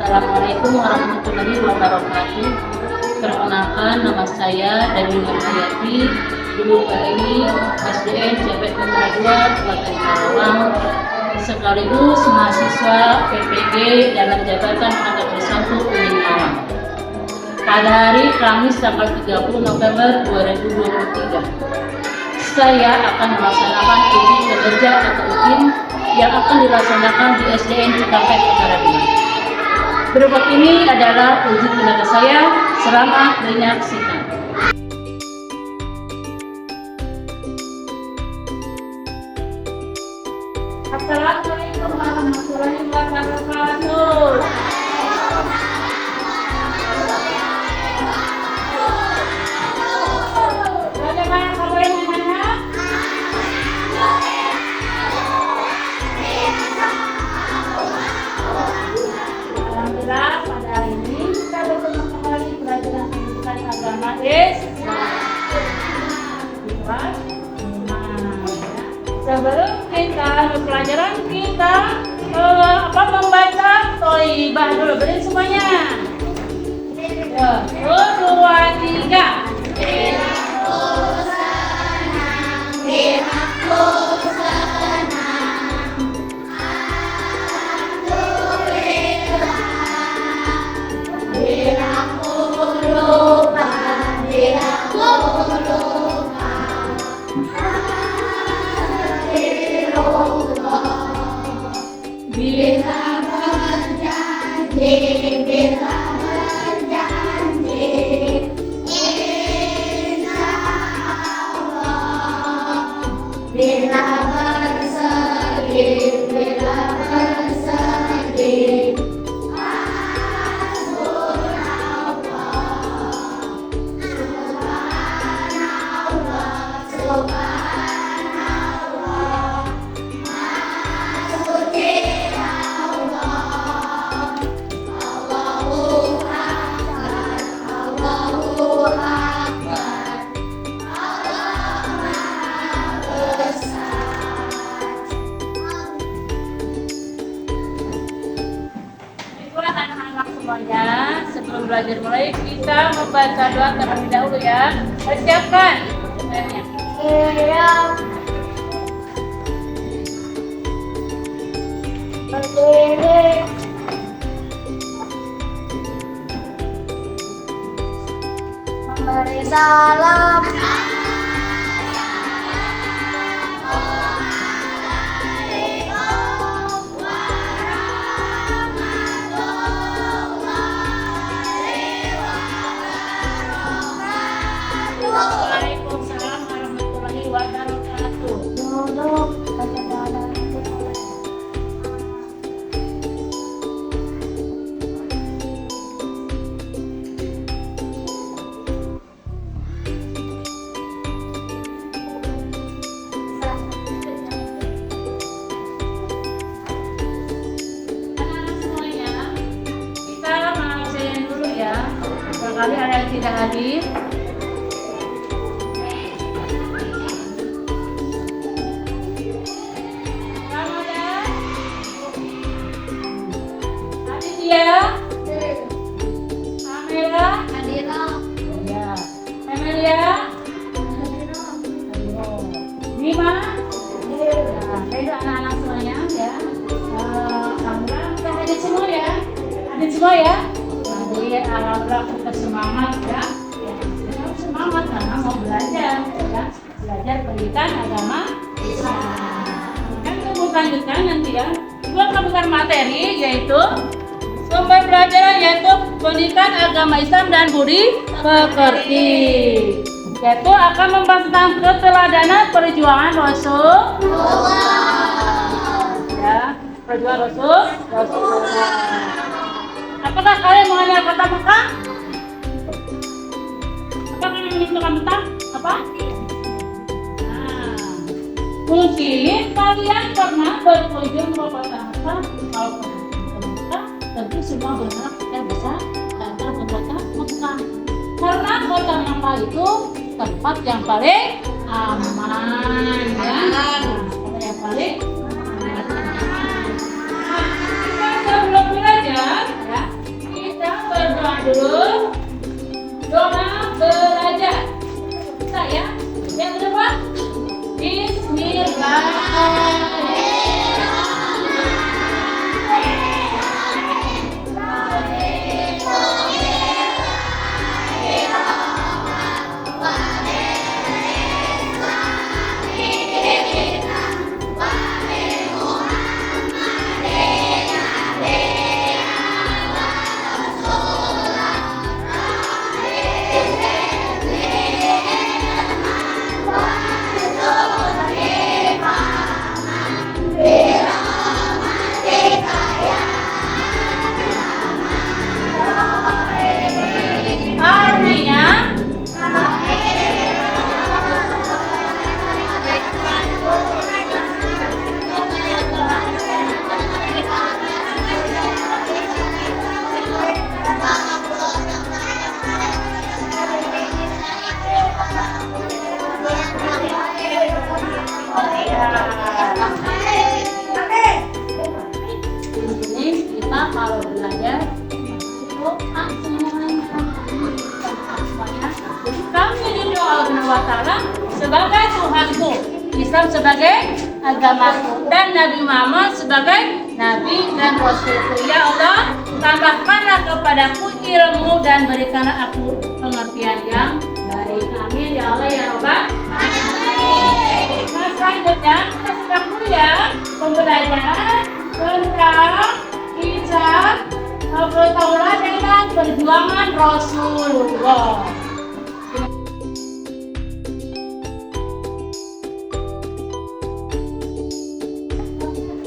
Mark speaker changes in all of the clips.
Speaker 1: Assalamualaikum warahmatullahi wabarakatuh. Perkenalkan, nama saya Dewi Nurhayati, duduk PMI SDN Jabet Putra 2 Kabupaten Karawang, sekaligus mahasiswa PPG dalam jabatan Angkatan Bersatu Unimawang. Pada hari Kamis tanggal 30 November 2023, saya akan melaksanakan uji kinerja atau UKIN yang akan dilaksanakan di SDN Cikampek Utara 2. Berikut ini adalah uji kinerja saya. Selamat menyaksikan. Assalamualaikum warahmatullahi wabarakatuh. Bagaimana kabarnya anak-anak? Alhamdulillah, pada hari ini kita bertemu kembali pelajaran pendidikan agama sebelum kita pelajaran kita membaca Thoibah dulu, beri semuanya. 1, 2, 3. Semuanya, sebelum belajar mulai kita membaca doa terlebih dahulu ya. Persiapkan. Berdiri. Memberi salam. Waalaikumsalam warahmatullahi wabarakatuh. barangkali ada yang tidak hadir. Ramadan, hadir ya? Amela,
Speaker 2: Hadir.
Speaker 1: ya. Amelia, Bima, nah, itu anak-anak semuanya ya. Alhamdulillah kita hadir semua ya. Hadir semua ya. Jadi alhamdulillah kita semangat ya. Kita semangat karena mau belajar ya. Belajar pendidikan agama Islam. Kan kita lanjutkan nanti ya. Dua kebutuhan materi yaitu sumber pelajaran yaitu pendidikan agama Islam dan budi pekerti. Yaitu akan membahas tentang keteladanan perjuangan Rasulullah. Ya, perjuangan Rasulullah. Apakah kalian mengenal kata Mekah? Apa kalian menentukan tentang apa? Nah, mungkin kalian pernah berkunjung ke kota Mekah. Kalau pernah ke Mekah, tentu semua berharap kita bisa datang ke kota Mekah. Karena kota Mekah itu tempat yang paling aman, ya. Tempat yang paling aman. Kita sebelum belajar, ya, kita berdoa dulu. Doa belajar. Bisa ya? Yang kedua, Bismillahirrahmanirrahim. Artinya ini kita kalau belajar doa semuanya. Kami didoa Allah wa ta'ala sebagai Tuhanku, Islam sebagai agamaku, dan Nabi Muhammad sebagai Nabi dan Rasulku. Ya Allah, tambahkanlah kepadaku ilmu dan berikanlah aku pengertian yang baik. Amin ya Allah ya Rabbal alamin. Nah, selanjutnya kita sedang kuliah pembelajaran tentang kisah keteladanan perjuangan Rasulullah.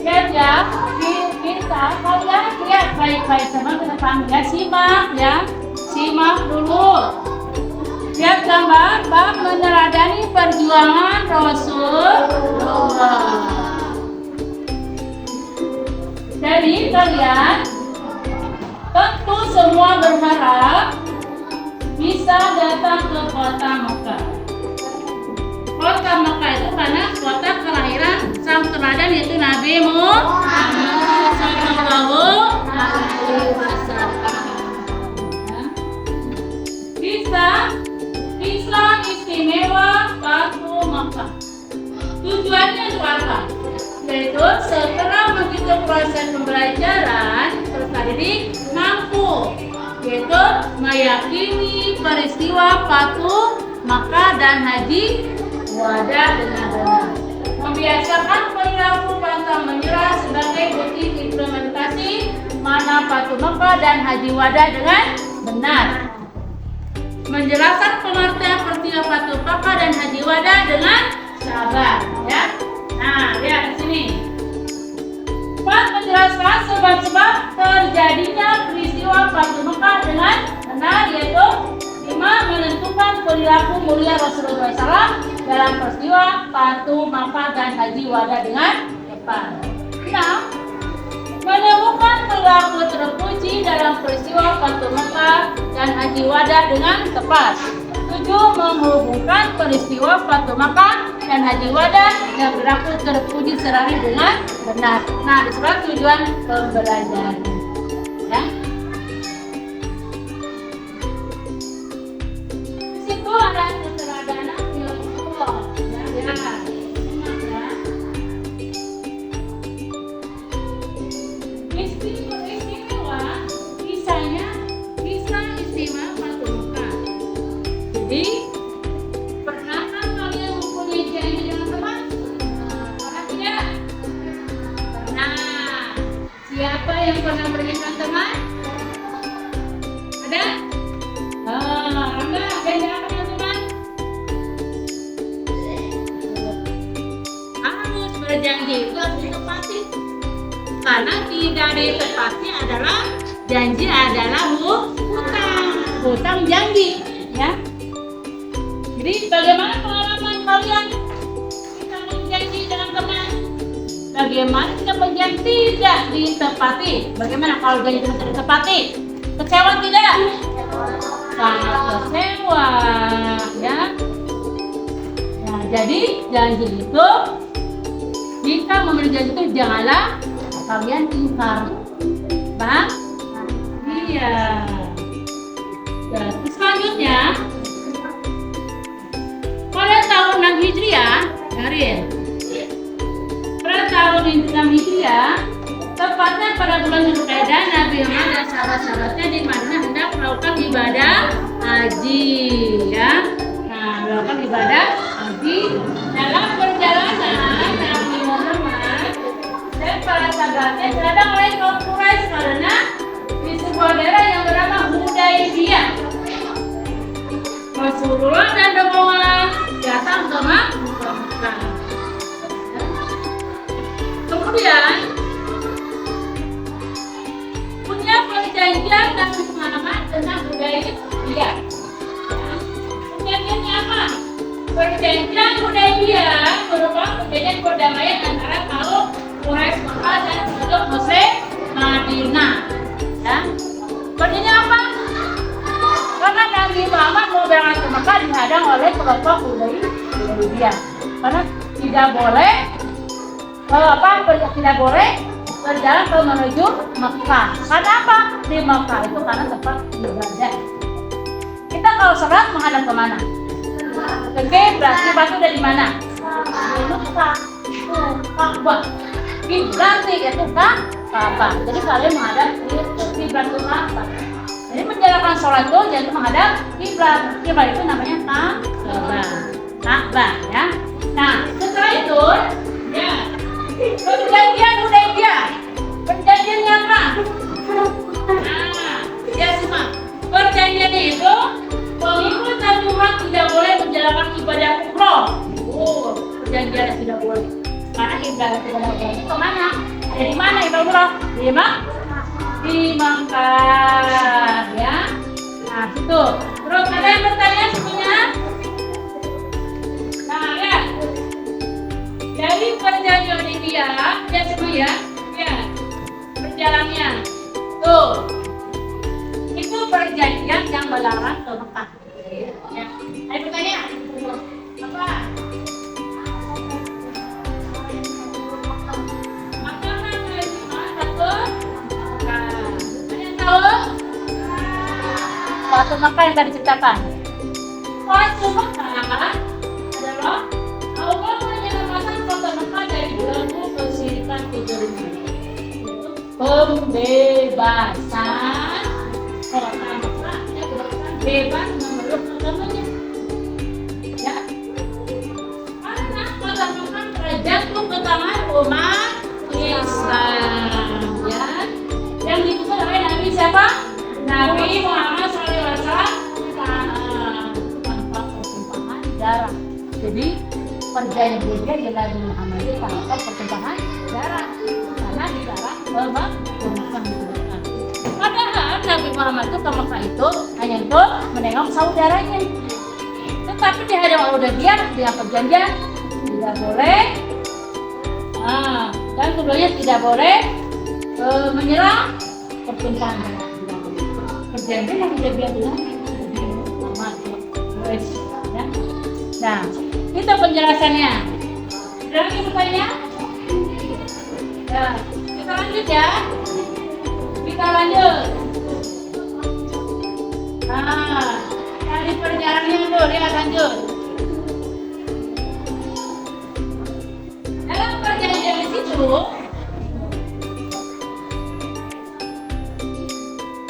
Speaker 1: Lihat ya, kita kalian lihat baik-baik sama ke depan ya, simak ya, simak dulu. Lihat gambar bab meneladani perjuangan Rasulullah. Jadi kalian tentu semua berharap bisa datang ke kota Mekah. Kota Mekah itu karena kota kelahiran sang teladan yaitu Nabi Muhammad Sallallahu Alaihi Wasallam. Kisah Islam istimewa Batu Mekah. Tujuannya untuk apa? Yaitu setelah mengikuti proses pembelajaran peserta didik mampu, yaitu meyakini peristiwa Batu Mekah dan Haji Wada dengan benar, membiasakan perilaku pantang menyerah sebagai bukti implementasi mana Batu Mekah dan Haji Wada dengan benar, menjelaskan pengertian peristiwa Batu Mekah dan Haji Wada dengan sabar, ya. Nah, lihat di sini. 4. Menjelaskan sebab-sebab terjadinya peristiwa Batu Mekah dengan benar, yaitu 5. Menentukan perilaku mulia Rasulullah SAW dalam peristiwa Batu Mekah dan Haji Wada dengan tepat. 6. Menemukan perilaku terpuji dalam peristiwa Batu Mekah dan Haji Haji Wadah dengan tepat. 7. Menghubungkan peristiwa Fatu Makkah dan Haji Wadah yang berlaku terpuji serahi dengan benar. Nah, itulah tujuan pembelajaran. Ya. Di situ ada keteladanan yang ya. Istimewa kisahnya kisah istimewa Fatu Makkah. Jadi pernahkah kalian mempunyai janji dengan teman? Pernah tidak? Pernah. Siapa yang pernah berikan teman? Ada? Rangga, janji apa dengan teman? Harus berjanji, itu harus ditepati. Karena tidak ditepati adalah janji adalah hutang janji, ya. Jadi bagaimana pengalaman kalian kita berjanji dengan teman? Bagaimana kita berjanji tidak ditepati? Bagaimana kalau janji tidak ditepati? Kecewa tidak? Sangat kecewa, ya. Nah, jadi janji itu jika memberi janji itu janganlah kalian ingkar, paham? Iya. Terus selanjutnya, pada tahun 6 Hijriah, dengerin. Pada tahun 6 Hijriah, tepatnya pada bulan Zulqa'dah, Nabi Muhammad dan sahabat-sahabatnya di Madinah hendak melakukan ibadah haji, ya. Nah, melakukan ibadah haji. Dalam perjalanan Nabi Muhammad dan para sahabatnya terhadap oleh kaum Quraisy karena di sebuah daerah yang bernama Hudaybiyah. Rasulullah dan rombongan datang ke Makkah. Kemudian punya perjanjian Nabi Muhammad tentang Hudaybiyah. Perjanjiannya apa? Perjanjian Hudaybiyah merupakan perjanjian perdamaian antara kaum Quraisy Makkah dan penduduk Muslim Madinah. Ya. Perjanjian apa? Karena Nabi Muhammad mau berangkat ke Makkah dihadang oleh kelompok Hudaybiyah. Karena tidak boleh tidak boleh berjalan ke menuju Makkah. Karena apa? Di Makkah itu karena tempat ibadah. Kita kalau sholat menghadap ke mana? Ke kiblat. Kiblat itu dari mana? Dari Makkah. Itu Ka'bah. Kiblat itu Ka'bah. Jadi kalian menghadap ke kiblat itu Ka'bah. Jadi menjalankan sholat itu jangan menghadap kiblat. Kiblat itu namanya Ka'bah, ya. Nah, setelah itu, ya, perjanjian Hudaybiyah. Perjanjiannya apa? Nah, ya semua. Perjanjian itu pengikut Nabi Muhammad tidak boleh menjalankan ibadah umroh. Perjanjiannya tidak boleh. Karena ibadah umroh itu kemana? Ada di mana ibadah umroh? Di Makkah, ya. Nah, itu. Terus ada yang bertanya semuanya? Nah, ya. Dari perjanjian Hudaybiyah, ya semua ya. Ya. Perjalanannya. Tuh. Itu perjanjian yang melarang ke Makkah. Ya. Ada bertanya? Apa? Fatu Makkah yang tadi ceritakan. Fatu Makkah adalah Allah menyelamatkan kota Makkah dari belenggu kesyirikan kezaliman. Pembebasan kota Makkah yang bebas memeluk agamanya. Ya. Karena kota Makkah terjatuh ke tangan umat Islam, ya. Yang dibuka oleh Nabi siapa? Nabi Muhammad SAW tanpa pertumpahan darah. Jadi perjanjian dia Nabi Muhammad itu tanpa pertumpahan darah karena dilarang membunuh. Padahal Nabi Muhammad itu ke Makkah itu hanya untuk menengok saudaranya. Tetapi di hari Hudaybiyah dengan perjanjian tidak boleh, dan keduanya tidak boleh menyerang pertumpahan darah. Perjanjian yang Hudaybiyah bilang Nah, itu penjelasannya. Ada lagi pertanyaan? Nah, kita lanjut ya. Kita lanjut. Nah, tadi perjalanannya dulu, lihat lanjut. Dalam perjanjian itu,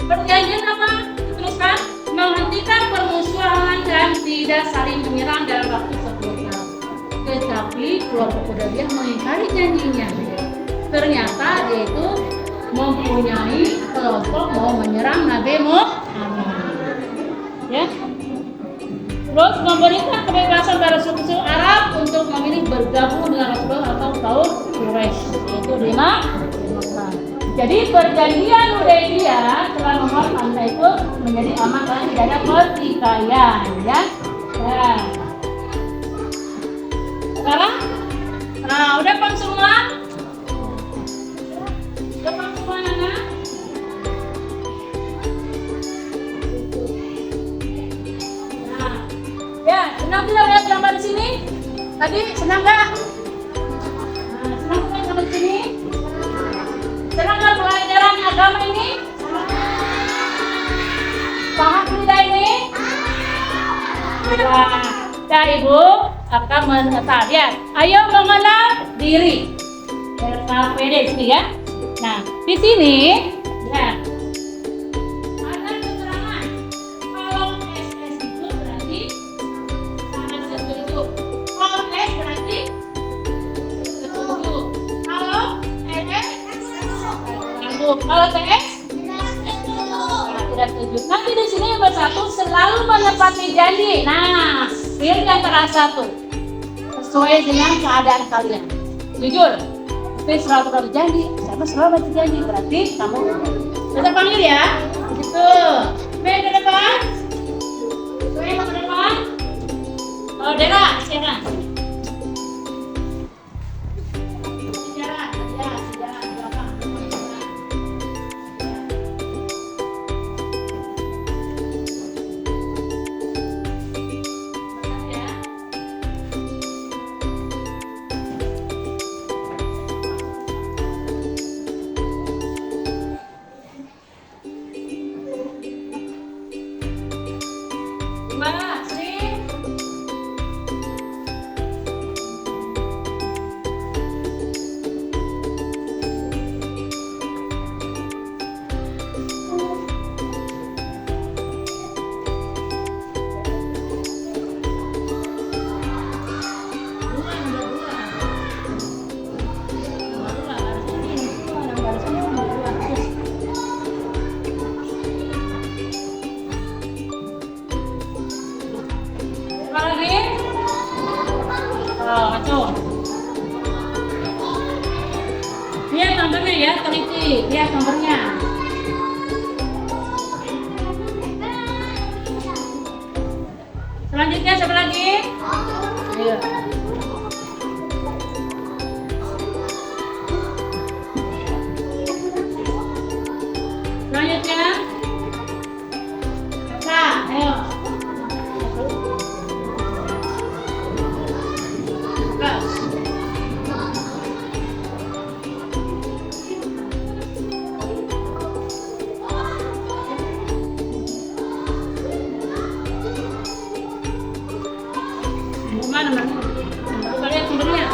Speaker 1: perjanjian apa? Tuliskan menghentikan permusuhan dan tidak saling menyerang dalam waktu 10 tahun. Tetapi kelompok Hudaybiyah mengingkari janjinya. Ternyata dia itu mempunyai kelompok mau menyerang Nabi Muhammad. Ya. Terus memberikan kebebasan pada suku-suku Arab untuk memilih bergabung dengan Rasulullah atau kaum Quraisy, yaitu 5. Jadi perjanjian Hudaybiyah telah membuat anda itu menjadi aman dan tidak ada pertikaian, ya. Nah, sekarang, udah paham semua? Udah paham semua, Nana? Nah, ya, senang tidak lihat gambar di sini? Tadi senang nggak? Nah, senang lihat gambar di sini? Senang nggak pelajaran agama ini? Paham tidak ini? Wah, nah Ibu akan lihat. Ayo mengenal diri. RKPD sini ya. Nah, di sini ya. Ada keterangan. Kalau SS itu berarti sangat setuju. Kalau S berarti setuju. Kalau NS setuju. Kalau TS tidak setuju. Nanti di sini yang bersatu selalu menepati janji. Nah, pilih yang terasa tuh sesuai dengan keadaan kalian. Jujur, tapi selalu berjanji. Siapa selalu berjanji? Berarti kamu kita panggil ya. Gitu. Main ke depan. Main ke depan. Oh, Dera, siapa? Gimana, Sri? Lihat gambarnya ya, teliti. Lihat gambarnya. Selanjutnya siapa lagi? Ayo. Selanjutnya. Nah, ayo. Mana? Coba lihat sumbernya.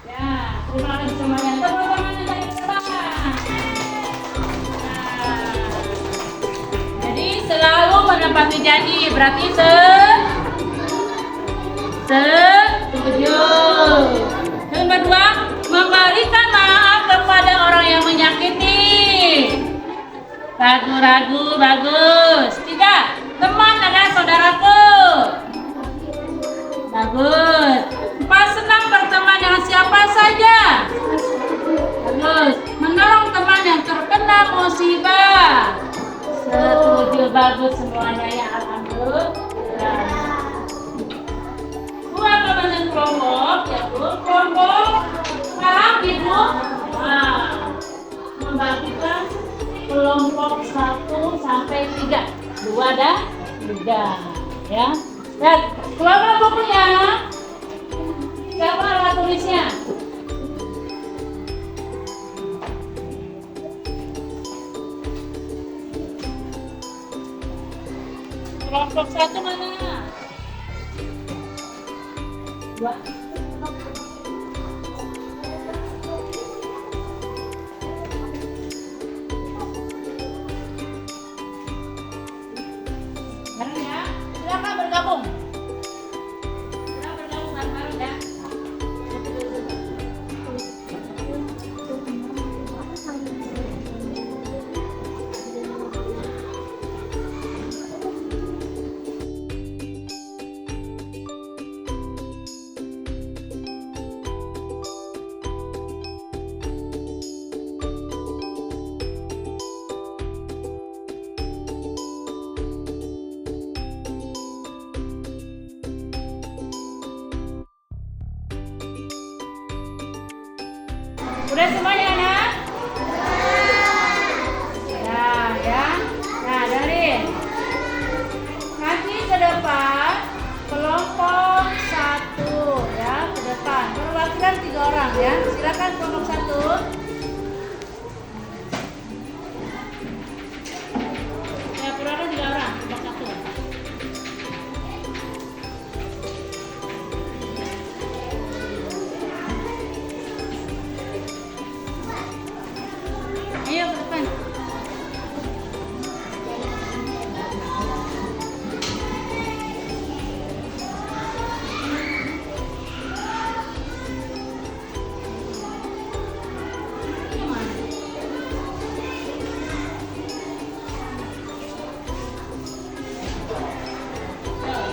Speaker 1: Ya, terima kasih semuanya. Tepuk tangan dari belakang. Jadi selalu menepati janji, berarti setuju. Nomor 2, memberikan maaf kepada orang yang menyakiti. Ragu-ragu, bagus. 3, teman adalah saudaraku. Bagus. 4, senang berteman dengan siapa saja. Bagus. Menolong teman yang terkena musibah. Setuju, bagus semuanya ya, alhamdulillah. Kelompok, ya Bu. Kelompok membagikan kelompok 1 sampai 3. 2 dan 3 ya. Dan kelompok bukunya siapa alat tulisnya? Kelompok 1 mana? 2. Bareng ya, silakan bergabung. Silakan bergabung bareng-bareng ya. Udah semuanya anak? Ya. Nah, dari kaki ke depan, kelompok 1 ya, ke depan. Perwakilan 3 orang ya. Silakan kelompok 1. Ya, perwakilan 3 orang, kelompok 1. Ayo ke depan.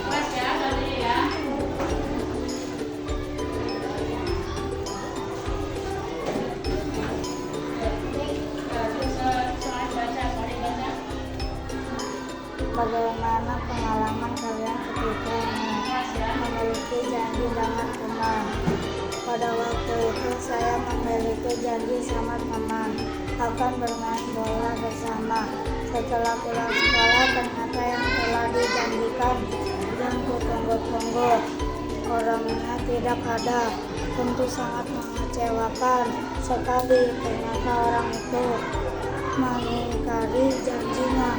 Speaker 1: Kelas ya, tadi ya.
Speaker 2: Bagaimana pengalaman kalian ketika memiliki janji dengan teman? Pada waktu itu saya memiliki janji sama teman akan bermain bola bersama. Setelah pulang sekolah ternyata yang telah dijanjikan dan kutunggu-tunggu orangnya tidak ada. Tentu sangat mengecewakan sekali, ternyata orang itu mengingkari janjinya.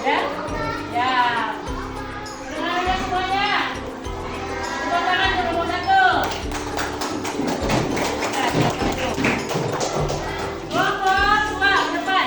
Speaker 1: Ya? Ya. Dengar ya semuanya. Tepuk tangan ke kelompok 1. Kelompok 2 ke depan.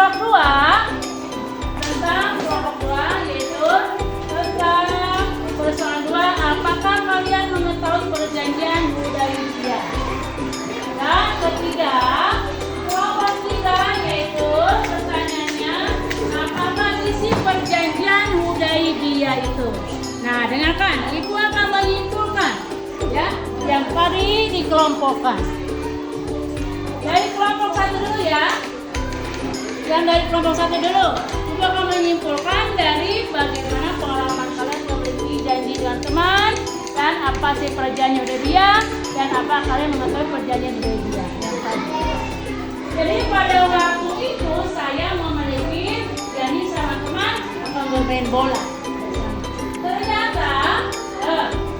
Speaker 1: kelompok dua yaitu tentang persoalan dua, apakah kalian mengetahui perjanjian Hudaibiyah? Dan ketiga, kelompok tiga yaitu pertanyaannya, apakah isi perjanjian Hudaibiyah itu? Nah, dengarkan, ibu akan menyimpulkan ya, yang tadi dikelompokkan. Dari kelompok satu dulu ya. Yang dari kelompok satu dulu. Ibu akan menyimpulkan dari bagaimana pengalaman kalian memiliki janji dengan teman dan apa sih perjanjian Hudaibiyah dan apa kalian mengetahui perjanjian Hudaibiyah yang tadi. Jadi pada waktu itu saya memiliki janji sama teman akan bermain bola.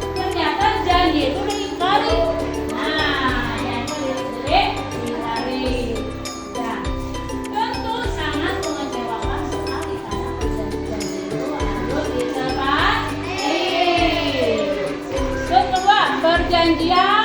Speaker 1: Ternyata janji itu dikali. Nah, yang itu dikali. Dan tentu sangat mengecewakan sekali karena perjanjian itu harus ditepati. Kedua, perjanjian